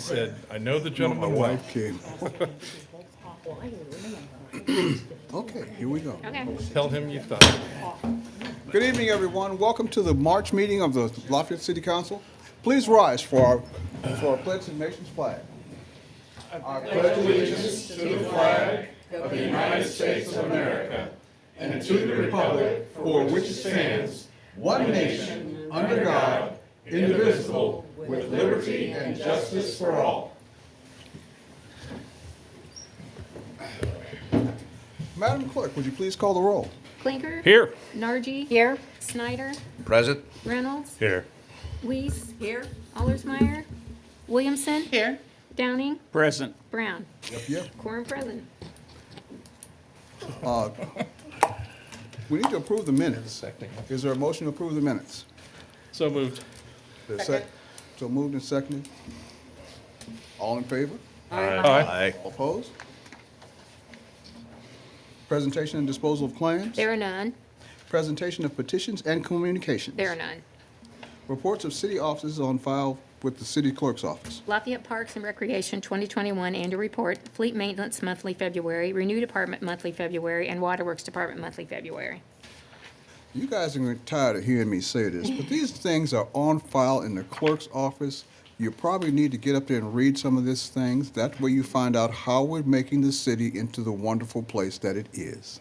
Said, I know the My gentleman well. wife came. Okay, here we go. Okay. Tell him you thought. Good evening, everyone. Welcome to the March meeting of the Lafayette City Council. Please rise for our pledge to the nation's flag. I pledge allegiance to the flag of the United States of America and to the republic for which it stands, one nation, under God, indivisible, with liberty and justice for all. Madam Clerk, would you please call the roll? Clinker. Here. Nargi. Here. Snyder. Present. Reynolds. Here. Weiss. Here. Allersmeyer. Williamson. Here. Downing. Present. Brown. Yep. Quorum present. We need to approve the minutes. Is there a motion to approve the minutes? So moved. There's a sec- So moved and seconded. All in favor? Aye. All opposed? Presentation and disposal of claims. There are none. Presentation of petitions and communications. There are none. Reports of city offices on file with the city clerk's office. Lafayette Parks and Recreation 2021 Annual Report, Fleet Maintenance Monthly February, Renew Department Monthly February, and Waterworks Department Monthly February. You guys are tired of hearing me say this, but these things are on file in the clerk's office. You probably need to get up there and read some of these things. That way you find out how we're making the city into the wonderful place that it is.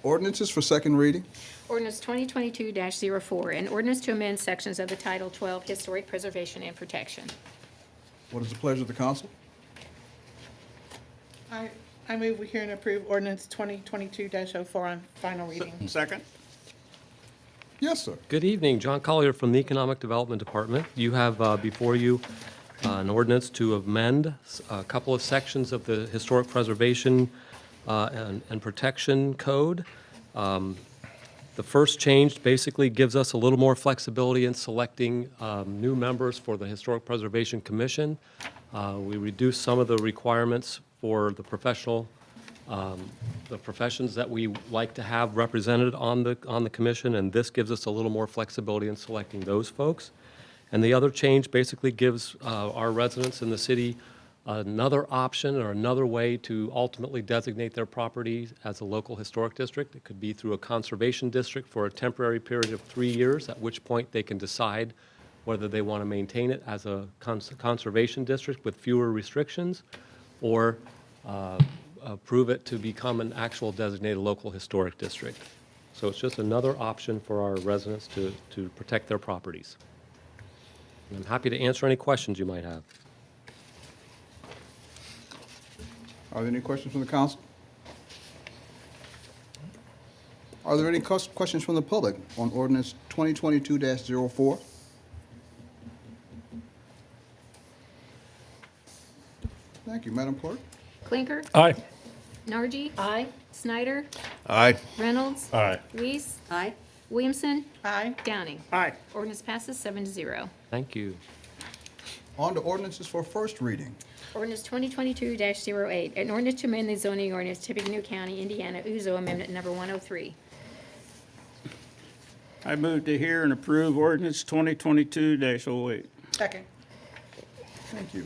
Ordinances for second reading. Ordinance 2022-04, an ordinance to amend sections of the Title 12 Historic Preservation and Protection. What is the pleasure of the council? I move we hear and approve ordinance 2022-04 on final reading. Second. Yes, sir. Good evening, John Collier from the Economic Development Department. You have before you an ordinance to amend a couple of sections of the Historic Preservation and Protection Code. The first change basically gives us a little more flexibility in selecting new members for the Historic Preservation Commission. We reduce some of the requirements for the professions that we like to have represented on the commission, and this gives us a little more flexibility in selecting those folks. And the other change basically gives our residents in the city another option or another way to ultimately designate their property as a local historic district. It could be through a conservation district for a temporary period of 3 years, at which point they can decide whether they want to maintain it as a conservation district with fewer restrictions, or approve it to become an actual designated local historic district. So it's just another option for our residents to protect their properties. And I'm happy to answer any questions you might have. Are there any questions from the council? Are there any questions from the public on ordinance 2022-04? Thank you, Madam Clerk. Clinker. Aye. Nargi. Aye. Snyder. Aye. Reynolds. Aye. Weiss. Aye. Williamson. Aye. Downing. Aye. Ordinance passes 7-0. Thank you. On to ordinances for first reading. Ordinance 2022-08, an ordinance to amend the zoning ordinance, Tippecanoe County, Indiana, Uzo Amendment Number 103. I move to hear and approve ordinance 2022-08. Second. Thank you.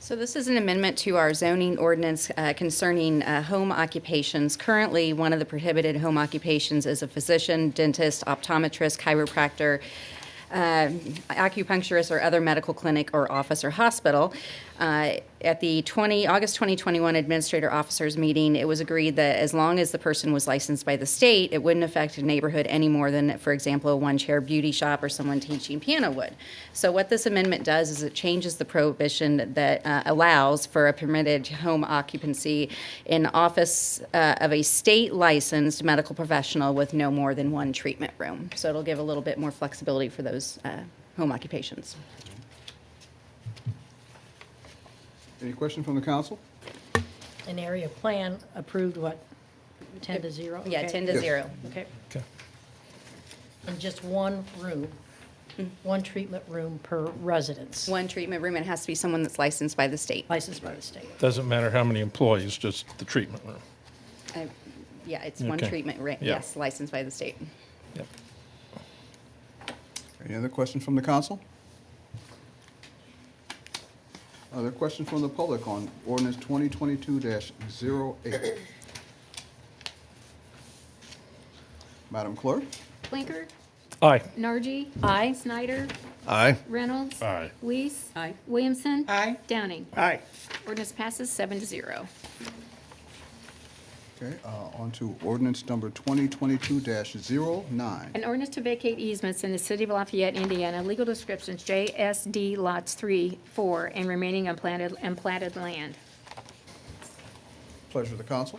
So this is an amendment to our zoning ordinance concerning home occupations. Currently, one of the prohibited home occupations is a physician, dentist, optometrist, chiropractor, acupuncturist, or other medical clinic or office or hospital. At the August 2021 Administrator Officers Meeting, it was agreed that as long as the person was licensed by the state, it wouldn't affect a neighborhood any more than, for example, a one-chair beauty shop or someone teaching piano would. So what this amendment does is it changes the prohibition that allows for a permitted home occupancy in office of a state-licensed medical professional with no more than one treatment room. So it'll give a little bit more flexibility for those home occupations. Any questions from the council? An area plan approved, what, 10-0? Yeah, Okay. 10-0. Okay, Okay. and just one room, one treatment room per residence, One treatment room, and it has to be someone that's licensed by the state. licensed by the state. Doesn't matter how many employees, just the treatment room. Yeah, it's one Okay. treatment, Yeah. yes, licensed by the state. Yep. Any other questions from the council? Are there questions from the public on ordinance 2022-08? Madam Clerk? Blinker, Aye. Nargi. Aye. Snyder, Aye. Reynolds. Aye. Weiss. Aye. Williamson. Aye. Downing. Aye. Ordinance passes 7-0. Okay, on to ordinance number 2022-09. An ordinance to vacate easements in the city of Lafayette, Indiana, legal descriptions JSD lots 3, 4, and remaining unplatted land. Pleasure of the council.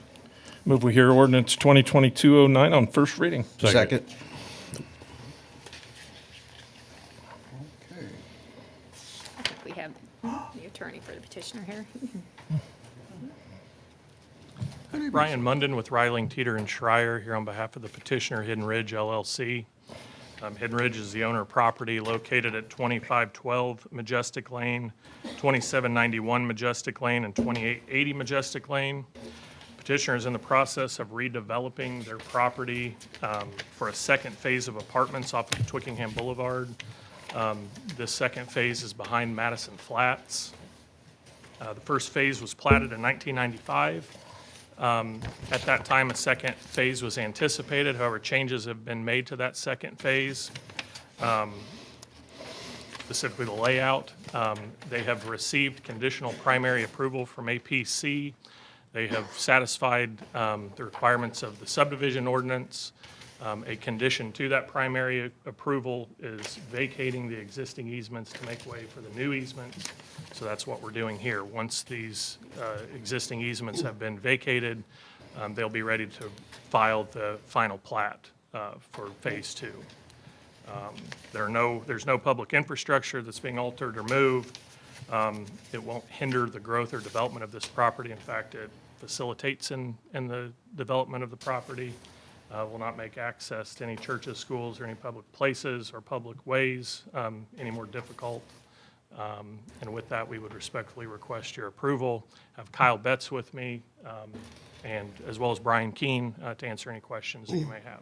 Move we hear ordinance 2022-09 on first reading. Second. Okay. I think we have the attorney for the petitioner here. Good evening, Brian Munden with Reiling, Teeter, and Schreier here on behalf of the petitioner Hidden Ridge LLC. Hidden Ridge is the owner of property located at 2512 Majestic Lane, 2791 Majestic Lane, and 2880 Majestic Lane. Petitioner is in the process of redeveloping their property for a second phase of apartments off of Twickenham Boulevard. This second phase is behind Madison Flats. The first phase was platted in 1995. At that time, a second phase was anticipated. However, changes have been made to that second phase, specifically the layout. They have received conditional primary approval from APC. They have satisfied the requirements of the subdivision ordinance. A condition to that primary approval is vacating the existing easements to make way for the new easements. So that's what we're doing here. Once these existing easements have been vacated, they'll be ready to file the final plat for Phase 2. There's no public infrastructure that's being altered or moved. It won't hinder the growth or development of this property. In fact, it facilitates in the development of the property. Will not make access to any churches, schools, or any public places or public ways any more difficult. And with that, we would respectfully request your approval. I have Kyle Betts with me, and as well as Brian Keene to answer any questions that you may have.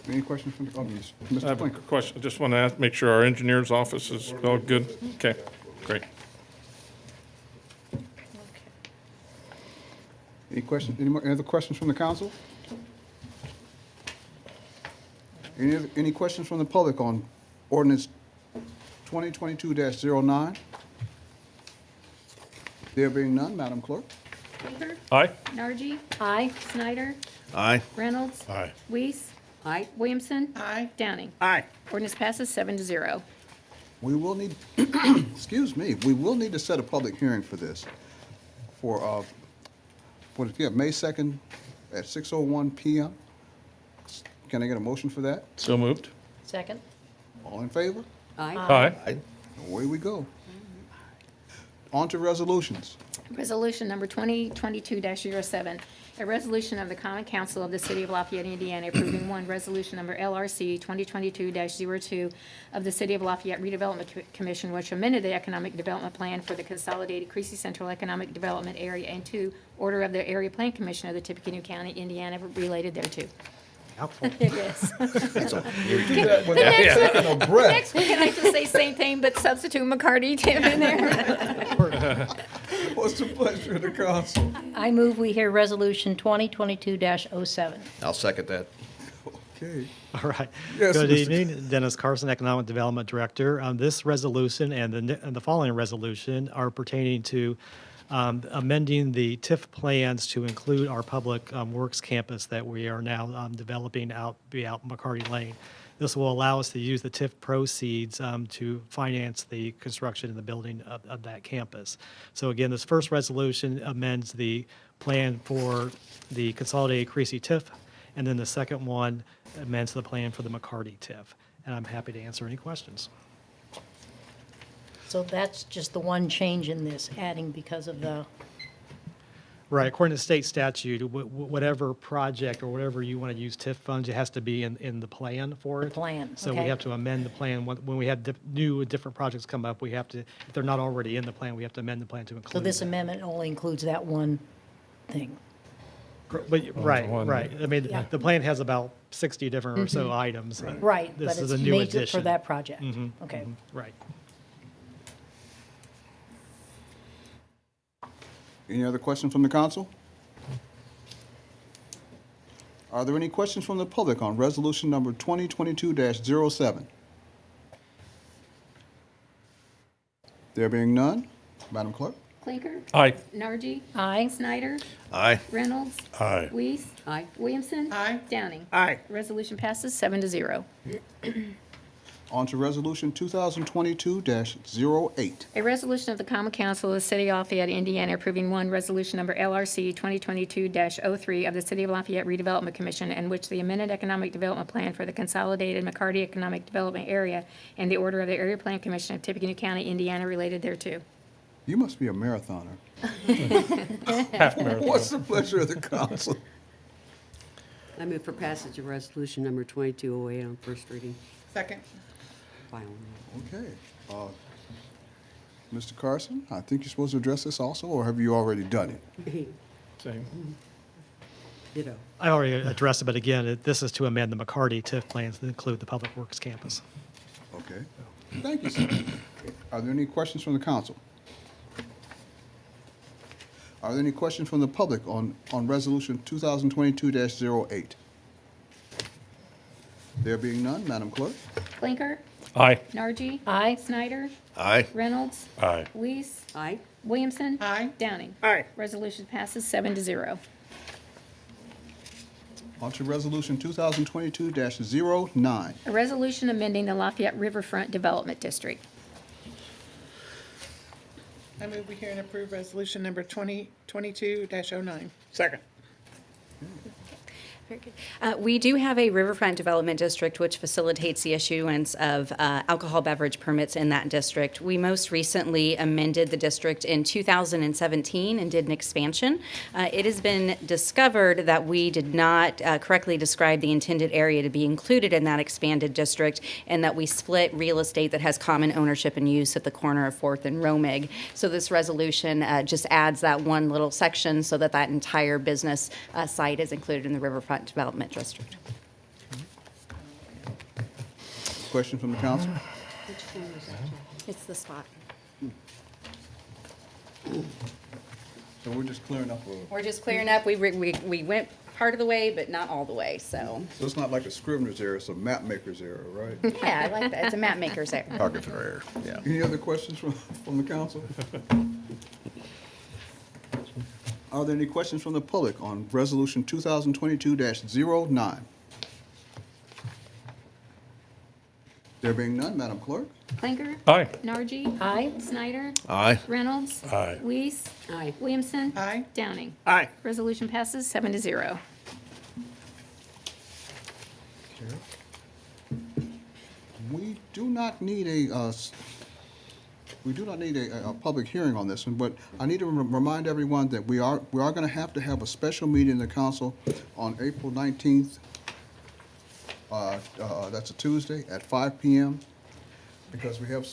Any questions from the audience? I Mr. have a Blinker? question. I just want to make sure our engineer's office is all good. Okay, great. Any questions, any other questions from the council? Any questions from the public on ordinance 2022-09? There being none, Madam Clerk? Blinker, Aye. Nargi. Aye. Snyder, Aye. Reynolds. Aye. Weiss. Aye. Williamson. Aye. Downing. Aye. Ordinance passes 7-0. We will need, excuse me, we will need to set a public hearing for this for May 2nd at 6:01 PM. Can I get a motion for that? So moved. Second. All in favor? Aye. Away we go. On to resolutions. Resolution number 2022-07, a resolution of the Common Council of the City of Lafayette, Indiana, approving one resolution number LRC 2022-02 of the City of Lafayette Redevelopment Commission, which amended the economic development plan for the consolidated Creasy Central Economic Development Area, and two, order of the Area Plan Commission of the Tippecanoe County, Indiana, related thereto. Yes. Next week, can I just say same thing, but substitute McCarty Tim in there? What's the pleasure of the council? I move we hear Resolution 2022-07. I'll second that. Okay. All right. Yes, Good Mr. evening, Dennis Carson, Economic Development Director. This resolution and the following resolution are pertaining to amending the TIF plans to include our Public Works campus that we are now developing out McCarty Lane. This will allow us to use the TIF proceeds to finance the construction and the building of that campus. So again, this first resolution amends the plan for the consolidated Creasy TIF, and then the second one amends the plan for the McCarty TIF. And I'm happy to answer any questions. So that's just the one change in this, adding because of the, Right, according to state statute, whatever project or whatever you want to use TIF funds, it has to be in the plan for it. plan, So we okay. have to amend the plan. When we have new different projects come up, we have to, if they're not already in the plan, we have to amend the plan to include so this that. amendment only includes that one thing. Right, one. right. I mean, Yeah. the plan has about 60 different or so items. Right, but This is it's a new made for addition. that project. Okay. Right. Any other questions from the council? Are there any questions from the public on resolution number 2022-07? There being none, Madam Clerk? Clinker? Aye. Nargi? Aye. Snyder? Aye. Reynolds? Aye. Weiss? Aye. Williamson? Aye. Downing? Aye. Resolution passes 7-0. On to resolution 2022-08. A resolution of the Common Council of the City of Lafayette, Indiana, approving one resolution number LRC 2022-03 of the City of Lafayette Redevelopment Commission, in which the amended economic development plan for the consolidated McCarty Economic Development Area and the order of the Area Plan Commission of Tippecanoe County, Indiana, related thereto. You must be a marathoner. Half marathon. What's the pleasure of the council? I move for passage of resolution number 2208 on first reading. Second. Final. Okay. Mr. Carson, I think you're supposed to address this also, or have you already done it? Same. Ditto. I already addressed it, but again, this is to amend the McCarty TIF plans to include the Public Works campus. Okay. Thank you, sir. Are there any questions from the council? Are there any questions from the public on resolution 2022-08? There being none, Madam Clerk? Clinker? Aye. Nargi? Aye. Snyder? Aye. Reynolds? Aye. Weiss? Aye. Williamson? Aye. Downing? Aye. Resolution passes 7-0. On to resolution 2022-09. A resolution amending the Lafayette Riverfront Development District. I move we hear and approve resolution number 2022-09. Second. Very good. We do have a Riverfront Development District which facilitates the issuance of alcohol beverage permits in that district. We most recently amended the district in 2017 and did an expansion. It has been discovered that we did not correctly describe the intended area to be included in that expanded district, and that we split real estate that has common ownership and use at the corner of 4th and Romig. So this resolution just adds that one little section so that that entire business site is included in the Riverfront Development District. Question from the council? It's the spot. So we're just clearing up a little. We're just clearing up. We went part of the way, but not all the way, so. So it's not like a Scrivener's error, it's a map maker's error, right? Yeah, I like that. It's a map maker's error. Target error, yeah. Any other questions from the council? Are there any questions from the public on resolution 2022-09? There being none, Madam Clerk? Clinker? Aye. Nargi? Aye. Snyder? Aye. Reynolds? Aye. Weiss? Aye. Williamson? Aye. Downing? Aye. Resolution passes 7-0. We do not need a public hearing on this one, but I need to remind everyone that we are going to have a special meeting in the council on April 19th. That's a Tuesday at 5 p.m. because we have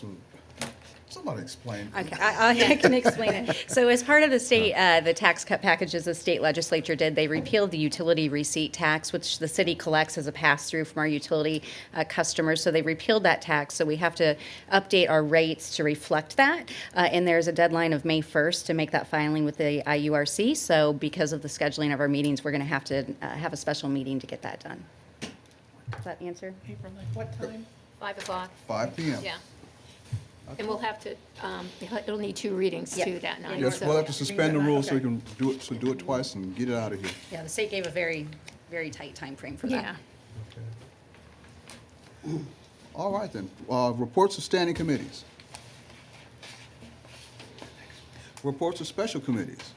somebody explain. Okay, I can explain it. So as part of the state, the tax cut packages the state legislature did, they repealed the utility receipt tax, which the city collects as a pass-through from our utility customers. So they repealed that tax, so we have to update our rates to reflect that. And there's a deadline of May 1st to make that filing with the IURC. So because of the scheduling of our meetings, we're going to have a special meeting to get that done. Does that answer? April, what time? 5 o'clock, 5 p.m. yeah. And we'll have to, it'll need 2 readings too Yeah. that night. Yes, so- we'll have to suspend the rules so we can do it twice and get it out of here. Yeah, the state gave a very, very tight time frame for that. Yeah. All right then. Reports of standing committees. Reports of special committees.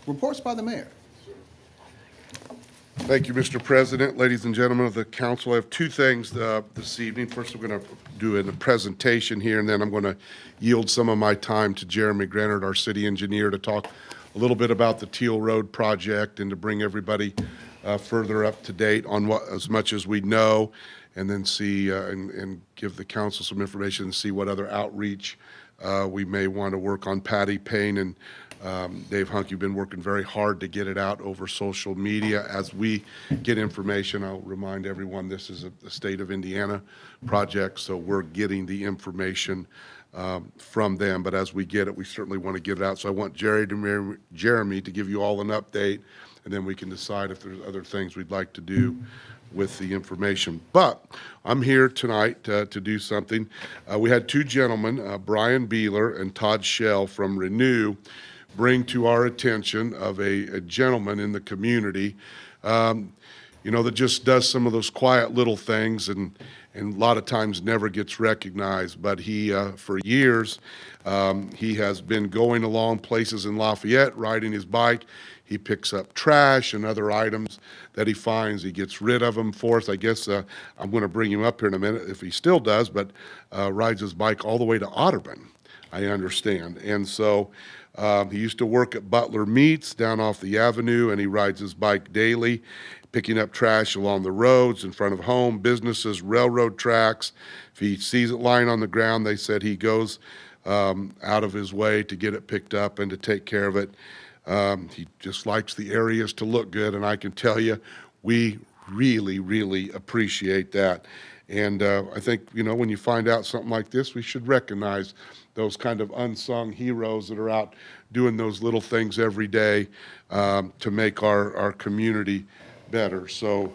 Reports by the mayor. Thank you, Mr. President. Ladies and gentlemen of the council, I have 2 things this evening. First, we're going to do a presentation here, and then I'm going to yield some of my time to Jeremy Granard, our city engineer, to talk a little bit about the Teal Road project and to bring everybody further up to date on as much as we know, and then see and give the council some information and see what other outreach we may want to work on. Patty Payne and Dave Hunk, you've been working very hard to get it out over social media. As we get information, I'll remind everyone, this is a state of Indiana project, so we're getting the information from them. But as we get it, we certainly want to get it out. So I want Jeremy to give you all an update, and then we can decide if there's other things we'd like to do with the information. But I'm here tonight to do something. We had two gentlemen, Brian Beeler and Todd Shell from Renew, bring to our attention of a gentleman in the community, that just does some of those quiet little things and a lot of times never gets recognized. But he, for years, he has been going along places in Lafayette, riding his bike. He picks up trash and other items that he finds. He gets rid of them for us. I guess I'm going to bring him up here in a minute if he still does, but rides his bike all the way to Audubon, I understand. And so he used to work at Butler Meats down off the avenue, and he rides his bike daily, picking up trash along the roads in front of home, businesses, railroad tracks. If he sees it lying on the ground, they said he goes out of his way to get it picked up and to take care of it. He just likes the areas to look good, and I can tell you, we really, really appreciate that. And I think, when you find out something like this, we should recognize those kind of unsung heroes that are out doing those little things every day to make our community better. So,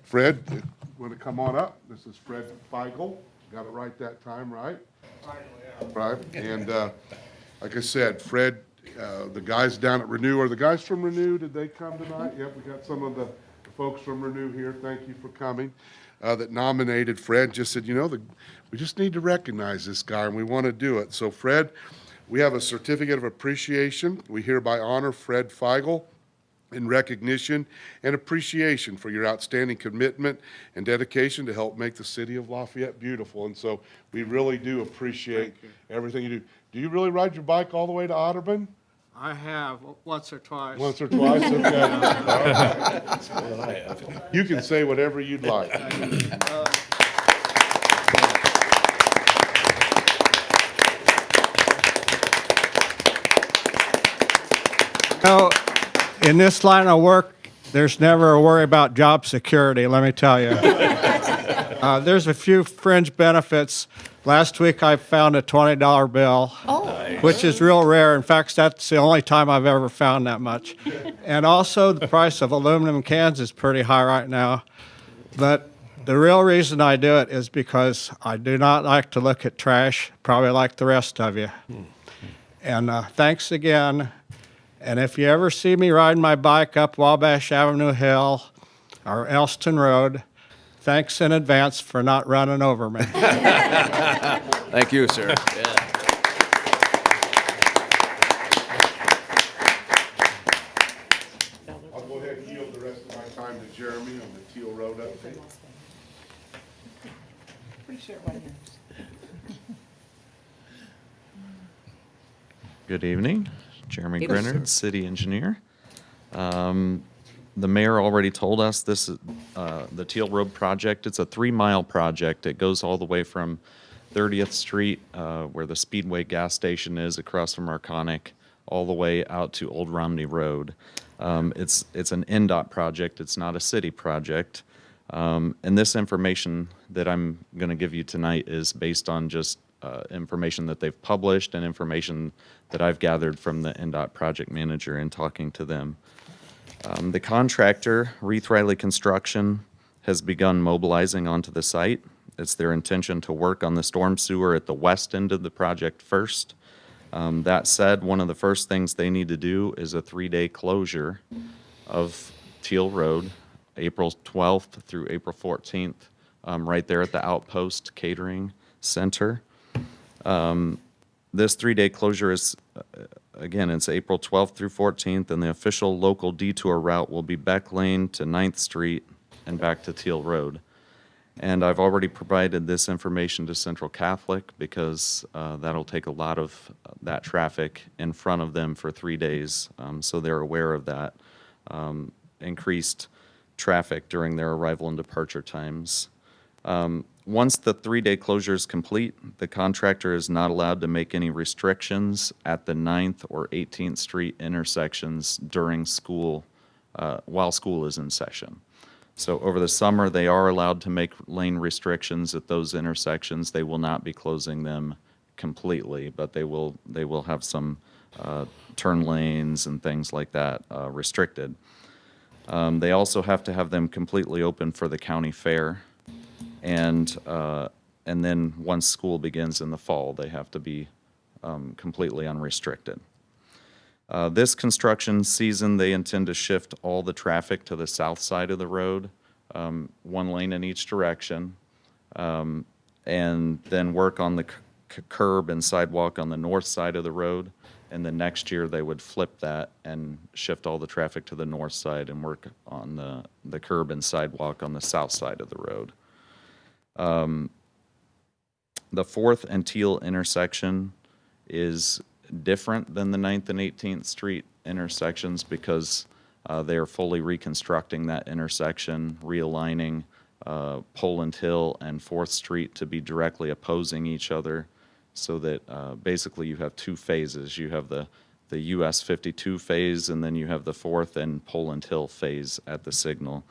Fred, you want to come on up? This is Fred Feigl. Got it right that time, right? Right. And like I said, Fred, the guys down at Renew, are the guys from Renew, did they come tonight? Yep, we got some of the folks from Renew here. Thank you for coming. That nominated Fred, just said, we just need to recognize this guy, and we want to do it. So, Fred, we have a certificate of appreciation. We hereby honor Fred Feigl in recognition and appreciation for your outstanding commitment and dedication to help make the city of Lafayette beautiful. And so we really do appreciate everything you do. Do you really ride your bike all the way to Audubon? I have, once or twice. Once or twice? Okay. All right. You can say whatever you'd like. In this line of work, there's never a worry about job security, let me tell you. There's a few fringe benefits. Last week, I found a $20 bill, which is real rare. In fact, that's the only time I've ever found that much. And also, the price of aluminum cans is pretty high right now. But the real reason I do it is because I do not like to look at trash, probably like the rest of you. And thanks again. And if you ever see me riding my bike up Wabash Avenue Hill or Elston Road, thanks in advance for not running over me. Thank you, sir. Yeah. I'll go ahead and yield the rest of my time to Jeremy on the Teal Road update. Pretty sure what it is. Good evening. Jeremy Evening, Grenard, city engineer. The mayor already told us this is the Teal Road project. It's a 3-mile project. It goes all the way from 30th Street, where the Speedway gas station is, across from Arconic, all the way out to Old Romney Road. It's an NDOT project. It's not a city project. And this information that I'm going to give you tonight is based on just information that they've published and information that I've gathered from the NDOT project manager in talking to them. The contractor, Reith Riley Construction, has begun mobilizing onto the site. It's their intention to work on the storm sewer at the west end of the project first. That said, one of the first things they need to do is a 3-day closure of Teal Road, April 12th through April 14th, right there at the Outpost Catering Center. This 3-day closure is, again, it's April 12th through 14th, and the official local detour route will be Beck Lane to 9th Street and back to Teal Road. And I've already provided this information to Central Catholic because that'll take a lot of that traffic in front of them for 3 days, so they're aware of that increased traffic during their arrival and departure times. Once the 3-day closure is complete, the contractor is not allowed to make any restrictions at the 9th or 18th Street intersections during school, while school is in session. So over the summer, they are allowed to make lane restrictions at those intersections. They will not be closing them completely, but they will have some turn lanes and things like that restricted. They also have to have them completely open for the county fair. And then once school begins in the fall, they have to be completely unrestricted. This construction season, they intend to shift all the traffic to the south side of the road, 1 lane in each direction, and then work on the curb and sidewalk on the north side of the road. And then next year, they would flip that and shift all the traffic to the north side and work on the curb and sidewalk on the south side of the road. The 4th and Teal intersection is different than the 9th and 18th Street intersections because they are fully reconstructing that intersection, realigning Poland Hill and 4th Street to be directly opposing each other so that basically you have 2 phases. You have the US 52 phase, and then you have the 4th and Poland Hill phase at the signal.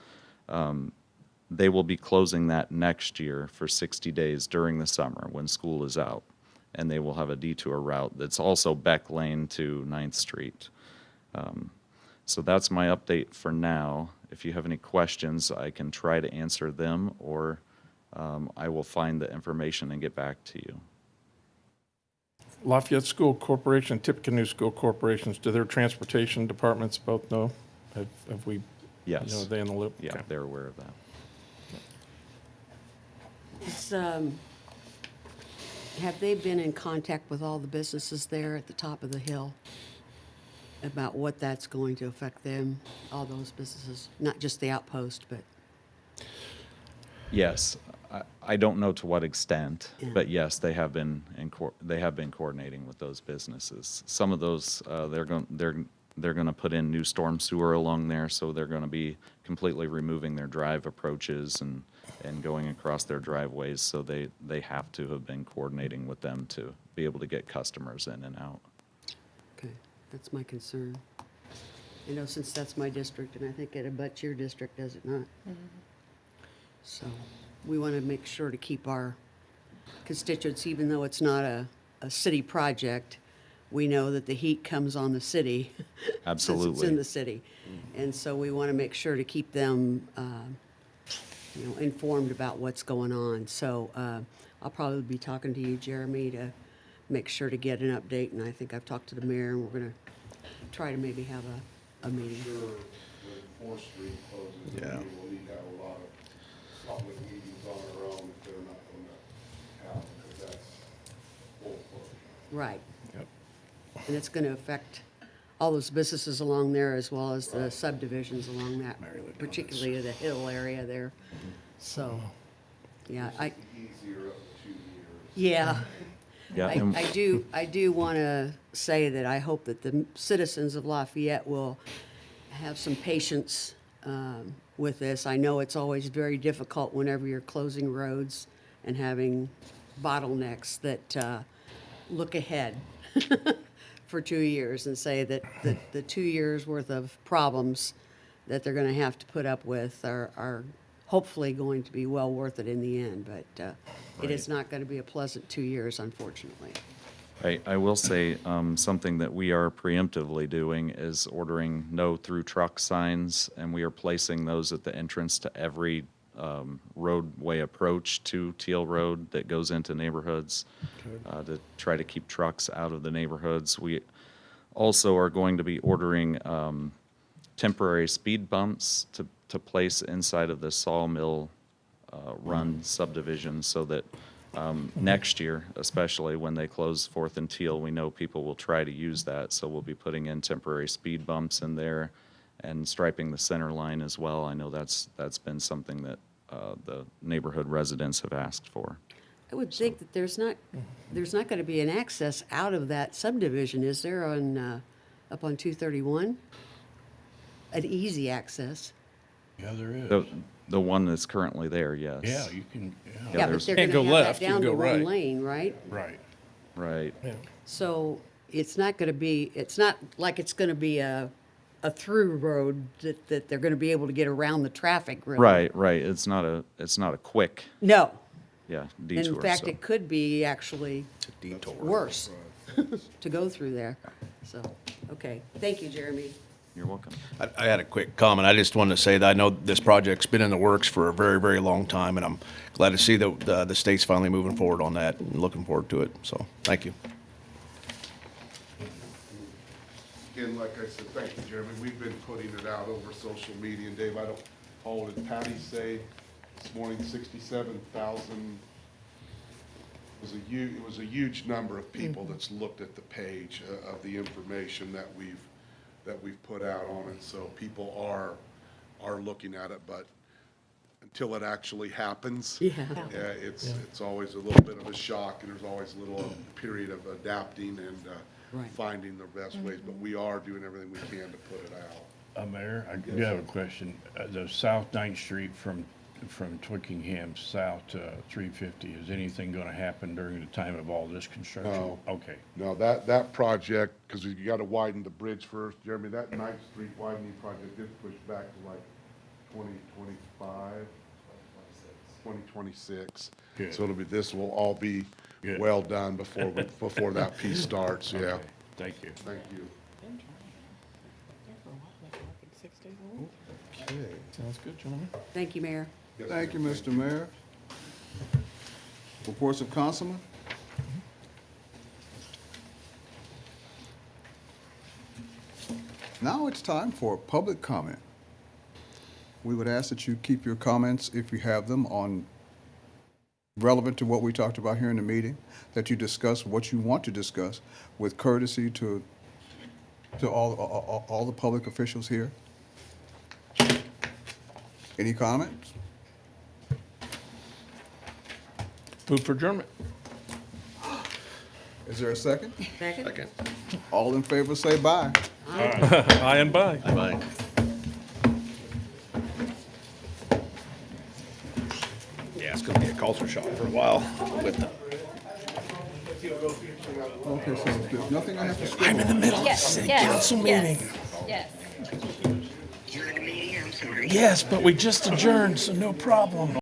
They will be closing that next year for 60 days during the summer when school is out. And they will have a detour route that's also Beck Lane to 9th Street. So that's my update for now. If you have any questions, I can try to answer them, or I will find the information and get back to you. Lafayette School Corporation, Tippecanoe School Corporations, do their transportation departments both know? Have we, Yes. are they in the loop? Yeah, Okay. they're aware of that. Have they been in contact with all the businesses there at the top of the hill about what that's going to affect them, all those businesses, not just the outpost, but? Yes, I don't know to what extent, Yeah. but yes, they have been coordinating with those businesses. Some of those they're going to put in new storm sewer along there, so they're going to be completely removing their drive approaches and going across their driveways. So they have to have been coordinating with them to be able to get customers in and out. Okay, that's my concern. You know, since that's my district, and I think it abuts your district, does it not? So we want to make sure to keep our constituents, even though it's not a city project, we know that the heat comes on the city. Absolutely. Since it's in the city. And so we want to make sure to keep them, informed about what's going on. So I'll probably be talking to you, Jeremy, to make sure to get an update. And I think I've talked to the mayor, and we're going to try to maybe have a meeting. Sure, when 4th Street closes, Yeah. we'll need to have a lot of public meetings on our own if they're not going to have, because that's full closure. Right. Yep. And it's going to affect all those businesses along there as well as the subdivisions along that, particularly the hill area there. So, yeah, Easier up to 2 years. yeah. Yeah, and- I do want to say that I hope that the citizens of Lafayette will have some patience with this. I know it's always very difficult whenever you're closing roads and having bottlenecks that look ahead for 2 years and say that the 2 years worth of problems that they're going to have to put up with are hopefully going to be well worth it in the end. But it is not going to be a pleasant 2 years, unfortunately. I will say something that we are preemptively doing is ordering no through truck signs, and we are placing those at the entrance to every roadway approach to Teal Road that goes into neighborhoods to try to keep trucks out of the neighborhoods. We also are going to be ordering temporary speed bumps to place inside of the Sawmill Run subdivision so that next year, especially when they close 4th and Teal, we know people will try to use that. So we'll be putting in temporary speed bumps in there and striping the center line as well. I know that's been something that the neighborhood residents have asked for. I would think that there's not going to be an access out of that subdivision, is there, on up on 231? An easy access. Yeah, there is. The one that's currently there, yes. Yeah, you can, yeah. Yeah, but there's- they're Can't gonna go have that left, you down go to one right. lane, right? Right. Right. So it's not gonna be, it's not like it's gonna be a through road that they're gonna be able to get around the traffic, really. Right. It's not a quick, No. detour. In fact, so. it could be actually worse to go through there. So, okay. Thank you, Jeremy. You're welcome. I had a quick comment. I just wanted to say that I know this project's been in the works for a very, very long time, and I'm glad to see that the state's finally moving forward on that and looking forward to it. So, thank you. Again, like I said, thank you, Jeremy. We've been putting it out over social media, and Dave, Paul, did Patty say this morning 67,000? It was a huge number of people that's looked at the page of the information that we've put out on it. So people are looking at it, but until it actually happens, it's always a little bit of a shock, and there's always a little period of adapting and finding the best ways. But we are doing everything we can to put it out. Mayor, I do have a question. The South 9th Street from Twickenham south to 350, is anything going to happen during the time of all this construction? No. Okay. No, that project, because you got to widen the bridge first, Jeremy, that 9th Street widening project did push back to like 2025, 2026. Good. So this will all be Good. well done before that piece starts, yeah. Okay. Thank you. Thank you. Sounds good, gentlemen. Thank you, Mayor. Thank you, Mr. Mayor. Reports of councilman? Now it's time for public comment. We would ask that you keep your comments, if you have them, on relevant to what we talked about here in the meeting, that you discuss what you want to discuss with courtesy to all the public officials here. Any comments? Move for adjournment. Is there a second? Second? All in favor, say bye. Aye and bye. Bye. Yeah, it's going to be a culture shock for a while with the Okay, sounds good. Nothing I have to scribble on? Yes, yes, yes. Yes, but we just adjourned, so no problem.